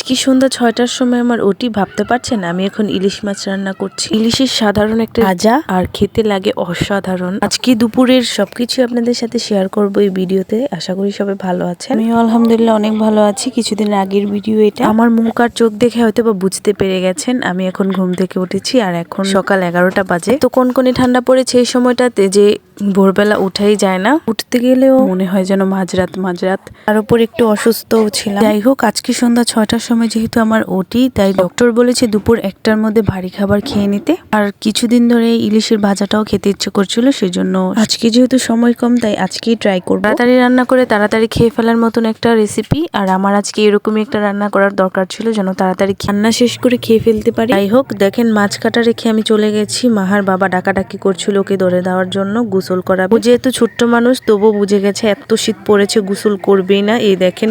আজকে সন্ধ্যা ৬টার সময় আমার ওটি ভাবতে পারছেন আমি এখন ইলিশ মাছ রান্না করছি। ইলিশের সাধারণ একটা ভাজা আর খেতে লাগে অসাধারণ। আজকে দুপুরের সবকিছু আপনাদের সাথে শেয়ার করব এই ভিডিওতে। আশা করি সবাই ভালো আছেন। আমি আলহামদুলিল্লাহ অনেক ভালো আছি। কিছুদিন আগের ভিডিও এটা। আমার মুখ আর চোখ দেখে হয়তো বা বুঝতে পেরে গেছেন আমি এখন ঘুম থেকে উঠেছি আর এখন সকাল 11টা বাজে। তো কনকনে ঠান্ডা পড়েছে এই সময়টাতে যে ভোরবেলা উঠাই যায় না, উঠতে গেলেও মনে হয় যেন মাঝরাত। তার উপর একটু অসুস্থ ছিলাম। যাই হোক, আজকে সন্ধ্যা 6টার সময় যেহেতু আমার ওটি, তাই ডক্টর বলেছে দুপুর 1টার মধ্যে ভারী খাবার খেয়ে নিতে। আর কিছুদিন ধরে ইলিশের ভাজাটাও খেতে ইচ্ছে করছিল, সেজন্য আজকে যেহেতু সময় কম তাই আজকেই ট্রাই করবো। তাড়াতাড়ি রান্না করে তাড়াতাড়ি খেয়ে ফেলার মতন একটা রেসিপি। আর আমার আজকে এরকমই একটা রান্না করার দরকার ছিল যেন তাড়াতাড়ি রান্না শেষ করে খেয়ে ফেলতে পারি। যাই হোক, দেখেন মাছ কাটা রেখে আমি চলে গেছি। মাহার বাবা ডাকাডাকি করছিল ওকে ধরে দেওয়ার জন্য, গোসল করাবে। ও যেহেতু ছোট্ট মানুষ তবুও বুঝে গেছে এত শীত পড়েছে গোসল করবেই না। এই দেখেন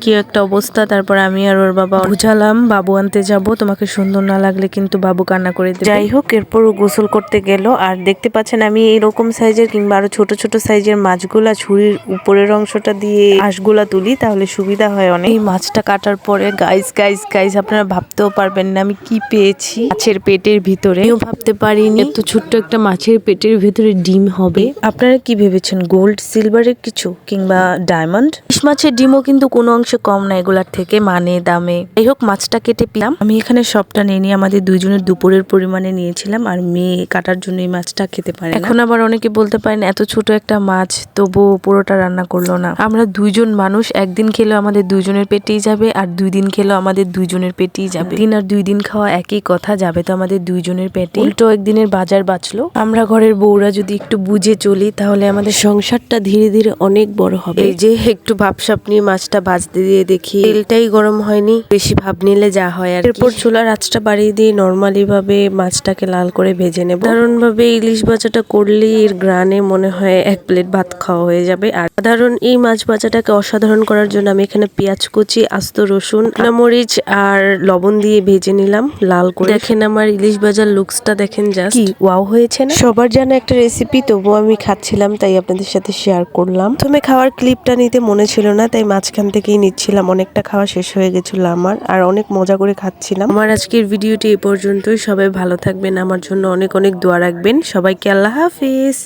কি একটা অবস্থা। তারপর আমি আর ওর বাবা বুঝালাম বাবু আনতে যাব, তোমাকে সুন্দর না লাগলে কিন্তু বাবু কান্না করে দেবে। যাই হোক, এরপর ও গোসল করতে গেল। আর দেখতে পাচ্ছেন আমি এইরকম সাইজের কিংবা আরো ছোট ছোট সাইজের মাছগুলা ছুরির উপরের অংশটা দিয়ে আঁশগুলা তুলি, তাহলে সুবিধা হয় অনেক। এই মাছটা কাটার পরে গাইস আপনারা ভাবতেও পারবেন না আমি কি পেয়েছি মাছের পেটের ভিতরে। আমিও ভাবতে পারিনি এত ছোট্ট একটা মাছের পেটের ভিতরে ডিম হবে। আপনারা কি ভেবেছেন গোল্ড সিলভারের কিছু কিংবা ডায়মন্ড? ইলিশ মাছের ডিমও কিন্তু কোনো অংশে কম না এগুলার থেকে, মানে দামে। যাই হোক, মাছটা কেটে পেলাম। আমি এখানে সবটা নিয়ে আমাদের দুইজনের দুপুরের পরিমাণে নিয়েছিলাম, আর মেয়ে কাটার জন্য এই মাছটা খেতে পারে না। এখন আবার অনেকে বলতে পারেন এত ছোট একটা মাছ তবুও পুরোটা রান্না করলো না। আমরা দুইজন মানুষ, একদিন খেলেও আমাদের দুইজনের পেটেই যাবে, আর 2 দিন খেলেও আমাদের দুইজনের পেটেই যাবে। দিন আর 2 দিন খাওয়া একই কথা, যাবে তো আমাদের দুইজনের পেটে। উল্টো একদিনের বাজার বাঁচলো। আমরা ঘরের বউরা যদি একটু বুঝে চলি তাহলে আমাদের সংসারটা ধীরে ধীরে অনেক বড় হবে। এই যে একটু ভাবসাপ নিয়ে মাছটা ভাজতে দিয়ে দেখি তেলটাই গরম হয়নি, বেশি ভাব নিলে যা হয়। আর এরপর চুলার আঁচটা বাড়িয়ে দিয়ে নর্মালি ভাবে মাছটাকে লাল করে ভেজে নেব। সাধারণ ভাবে ইলিশ ভাজাটা করলেই এর গ্রানে মনে হয় 1 প্লেট ভাত খাওয়া হয়ে যাবে। আর সাধারণ এই মাছ ভাজাটাকে অসাধারণ করার জন্য আমি এখানে পেঁয়াজ কুচি, আস্ত রসুন, মরিচ আর লবণ দিয়ে ভেজে নিলাম লাল করে। দেখেন আমার ইলিশ ভাজার লুকসটা দেখেন, জাস্ট কি ওয়াও হয়েছে না? সবার জানা একটা রেসিপি, তবুও আমি খাচ্ছিলাম তাই আপনাদের সাথে শেয়ার করলাম। প্রথমে খাওয়ার ক্লিপটা নিতে মনে ছিল না, তাই মাঝখান থেকেই নিচ্ছিলাম। অনেকটা খাওয়া শেষ হয়ে গেছিল আমার, আর অনেক মজা করে খাচ্ছিলাম। আমার আজকের ভিডিওটি এ পর্যন্তই। সবাই ভালো থাকবেন, আমার জন্য অনেক অনেক দোয়া রাখবেন। সবাইকে আল্লাহ হাফিজ।